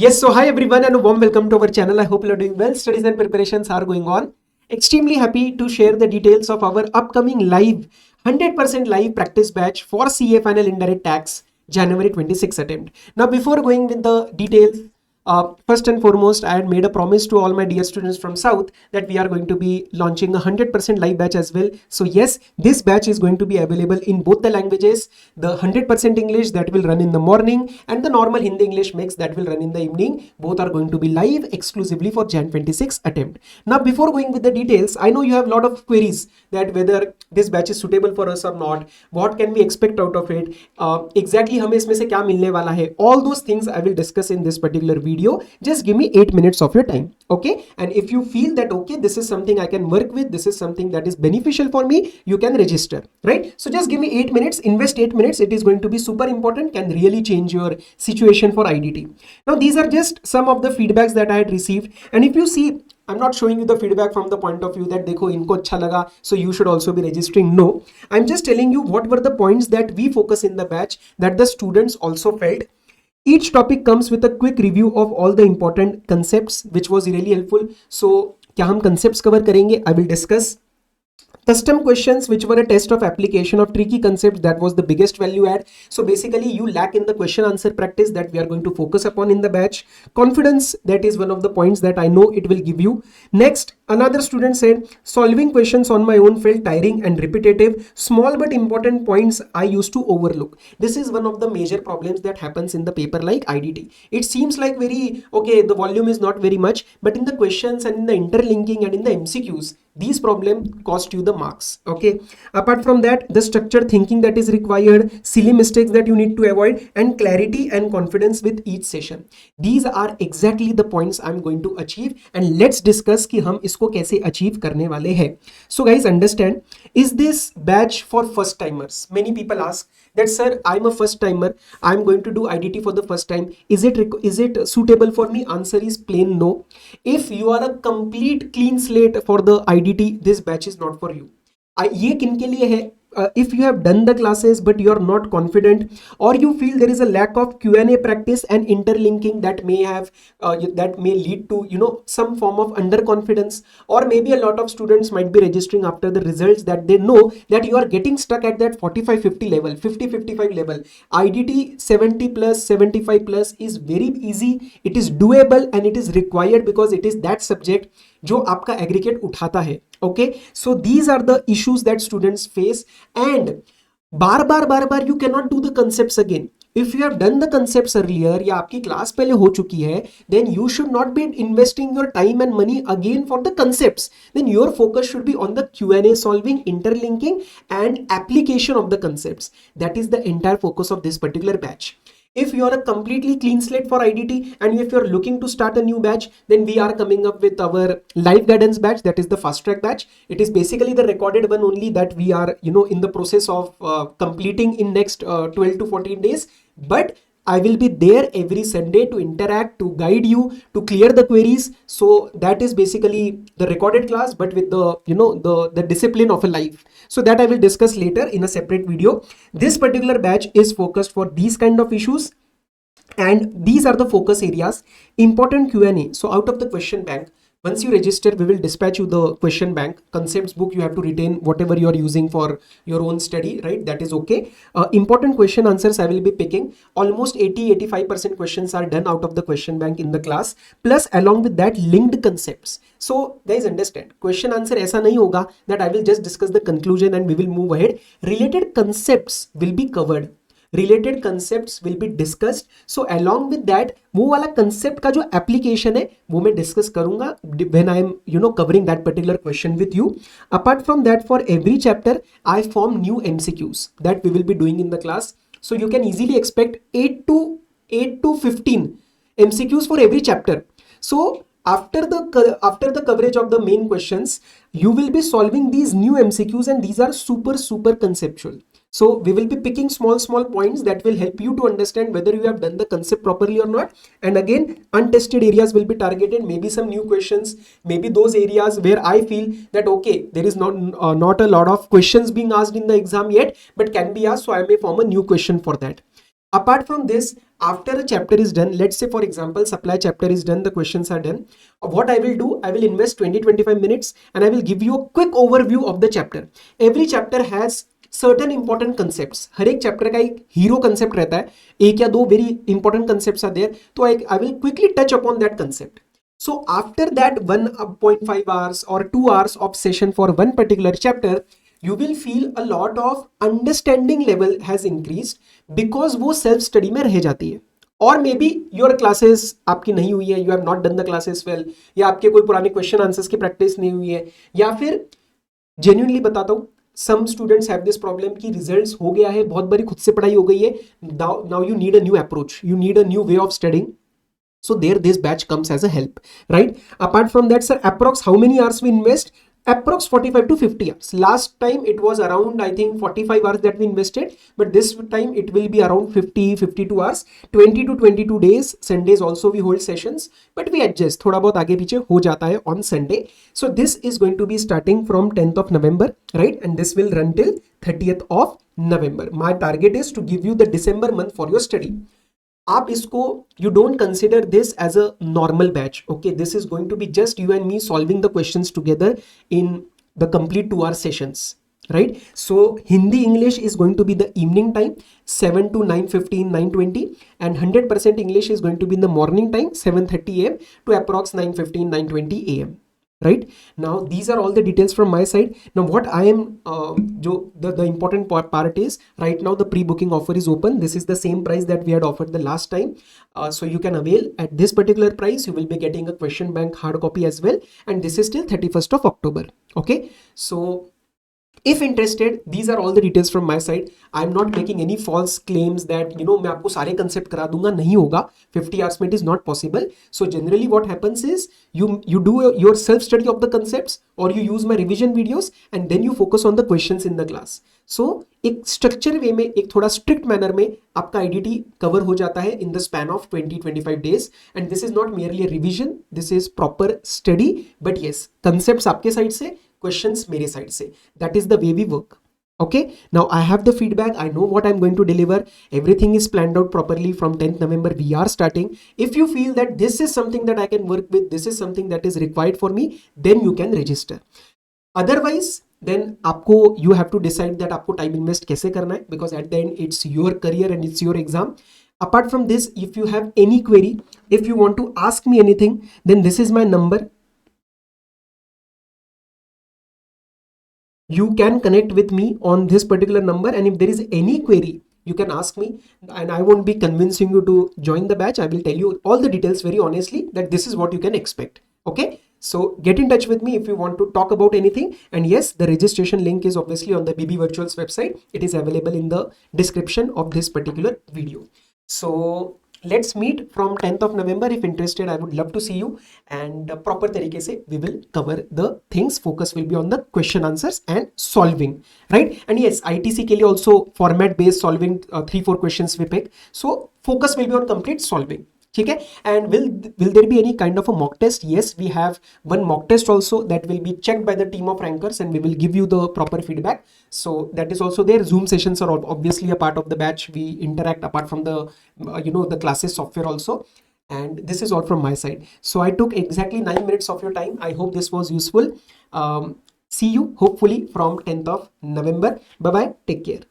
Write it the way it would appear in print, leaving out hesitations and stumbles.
Yes, so hi everyone and a warm welcome to our channel. I hope you are doing well. Studies and preparations are going on. Extremely happy to share the details of our upcoming live 100% live practice batch for CA Final Indirect Tax January 26 attempt. Now, before going with the details, first and foremost, I had made a promise to all my dear students from South that we are going to be launching a 100% live batch as well. So yes, this batch is going to be available in both the languages, the 100% English that will run in the morning and the normal Hindi English mix that will run in the evening. Both are going to be live exclusively for Jan 26 attempt. Now, before going with the details, I know you have a lot of queries that whether this batch is suitable for us or not, what can we expect out of it, exactly हमें इसमें से क्या मिलने वाला है. All those things I will discuss in this particular video. Just give me 8 minutes of your time, okay? And if you feel that okay, this is something I can work with, this is something that is beneficial for me, you can register, right? So just give me 8 minutes, invest 8 minutes. It is going to be super important, can really change your situation for IDT. Now these are just some of the feedbacks that I had received, and if you see, I'm not showing you the feedback from the point of view that देखो इनको अच्छा लगा so you should also be registering. No, I'm just telling you what were the points that we focus in the batch that the students also felt. Each topic comes with a quick review of all the important concepts, which was really helpful. So क्या हम concepts cover करेंगे? I will discuss custom questions which were a test of application of tricky concepts. That was the biggest value add. So basically you lack in the question answer practice that we are going to focus upon in the batch. Confidence, that is one of the points that I know it will give you. Next, another student said solving questions on my own felt tiring and repetitive. Small but important points I used to overlook. This is one of the major problems that happens in the paper like IDT. It seems like very okay, the volume is not very much, but in the questions and in the interlinking and in the MCQs, these problems cost you the marks, okay? Apart from that, the structured thinking that is required, silly mistakes that you need to avoid, and clarity and confidence with each session. These are exactly the points I'm going to achieve, and let's discuss कि हम इसको कैसे achieve करने वाले हैं. So guys, understand, is this batch for first timers? Many people ask that sir, I'm a first timer, I'm going to do IDT for the first time, is it suitable for me? Answer is plain no. If you are a complete clean slate for the IDT, this batch is not for you. ये किन के लिए है? If you have done the classes but you are not confident, or you feel there is a lack of Q&A practice and interlinking that may have that may lead to some form of underconfidence, or maybe a lot of students might be registering after the results that they know that you are getting stuck at that 45-50 level, 50-55 level. IDT 70 plus 75 plus is very easy, it is doable, and it is required because it is that subject जो आपका aggregate उठाता है. Okay, so these are the issues that students face, and बार बार you can not do the concepts again. If you have done the concepts earlier या आपकी class पहले हो चुकी है, then you should not be investing your time and money again for the concepts. Then your focus should be on the Q&A solving, interlinking and application of the concepts. That is the entire focus of this particular batch. If you are a completely clean slate for IDT and if you are looking to start a new batch, then we are coming up with our live guidance batch, that is the fast track batch. It is basically the recorded one only that we are in the process of completing in next 12 to 14 days. But I will be there every Sunday to interact, to guide you, to clear the queries. So that is basically the recorded class, but with the the discipline of a live. So that I will discuss later in a separate video. This particular batch is focused for these kind of issues, and these are the focus areas. Important Q&A. So out of the question bank, once you register, we will dispatch you the question bank. Concepts book you have to retain whatever you are using for your own study, right? That is okay. Important question answers I will be picking. Almost 80-85% questions are done out of the question bank in the class, plus along with that linked concepts. So guys, understand, question answer ऐसा नहीं होगा that I will just discuss the conclusion and we will move ahead. Related concepts will be covered, related concepts will be discussed. So along with that, वो वाला concept का जो application है वो मैं discuss करूंगा when I am covering that particular question with you. Apart from that, for every chapter I form new MCQs that we will be doing in the class. So you can easily expect 8 to 15 MCQs for every chapter. So after the coverage of the main questions, you will be solving these new MCQs, and these are super conceptual. So we will be picking small points that will help you to understand whether you have done the concept properly or not. And again, untested areas will be targeted, maybe some new questions, maybe those areas where I feel that okay, there is not a lot of questions being asked in the exam yet, but can be asked, so I may form a new question for that. Apart from this, after a chapter is done, let's say for example supply chapter is done, the questions are done, what I will do, I will invest 20-25 minutes and I will give you a quick overview of the chapter. Every chapter has certain important concepts. हर एक chapter का एक hero concept रहता है, एक या दो very important concepts are there, तो I will quickly touch upon that concept. So after that 1.5 hours or 2 hours of session for one particular chapter, you will feel a lot of understanding level has increased because वो self study में रह जाती है. और may be your classes आपकी नहीं हुई है, you have not done the classes well, या आपके कोई पुराने क्वेश्चन आंसर्स की प्रैक्टिस नहीं हुई है, या फिर जेन्युइनली बताता हूँ some students have this problem कि रिजल्ट्स हो गया है, बहुत बड़ी खुद से पढ़ाई हो गई है, now you need a new approach, you need a new way of studying. So there this batch comes as a help, right? Apart from that, sir, approx how many hours we invest? Approx 45 to 50 hours. Last time it was around, I think 45 hours that we invested, but this time it will be around 52 hours. 20 to 22 days. Sundays also we hold sessions, but we adjust. थोड़ा बहुत आगे पीछे हो जाता है on Sunday. So this is going to be starting from 10th of November, right? And this will run till 30th of November. My target is to give you the December month for your study. आप इसको you don't consider this as a normal batch, okay? This is going to be just you and me solving the questions together in the complete 2-hour sessions, right? So Hindi English is going to be the evening time 7 to 9:15 9:20, and 100% English is going to be in the morning time 7:30 a.m. to approx 9:15 9:20 a.m. right? Now these are all the details from my side. Now what I am the important part is, right now the pre-booking offer is open. This is the same price that we had offered the last time, so you can avail at this particular price. You will be getting a question bank hard copy as well, and this is till 31st of October. Okay, so if interested, these are all the details from my side. I'm not making any false claims that मैं आपको सारे concept करा दूंगा, नहीं होगा. 50 hours में it is not possible. So generally what happens is you do your self study of the concepts, or you use my revision videos, and then you focus on the questions in the class. So एक structure way में, एक थोड़ा strict manner में आपका IDT cover हो जाता है in the span of 20-25 days. And this is not merely a revision, this is proper study. But yes, concepts आपके side से, questions मेरे side से. That is the way we work. Okay, now I have the feedback, I know what I'm going to deliver, everything is planned out properly. From 10th November we are starting. If you feel that this is something that I can work with, this is something that is required for me, then you can register. Otherwise then आपको you have to decide that आपको time invest कैसे करना है, because at the end it's your career and it's your exam. Apart from this, if you have any query, if you want to ask me anything, then this is my number. You can connect with me on this particular number, and if there is any query, you can ask me, and I won't be convincing you to join the batch. I will tell you all the details very honestly that this is what you can expect. Okay, so get in touch with me if you want to talk about anything. And yes, the registration link is obviously on the BB Virtuals website. It is available in the description of this particular video. So let's meet from 10th of November. If interested, I would love to see you, and proper तरीके से we will cover the things. Focus will be on the question answers and solving, right? And yes, ITC के लिए also format based solving, 3-4 questions we pick. So focus will be on complete solving. ठीक है. And will there be any kind of a mock test? Yes, we have one mock test also that will be checked by the team of rankers, and we will give you the proper feedback. So that is also there. Zoom sessions are obviously a part of the batch. We interact apart from the the classes software also. And this is all from my side. So I took exactly 9 minutes of your time. I hope this was useful. See you hopefully from 10th of November. Bye bye, take care.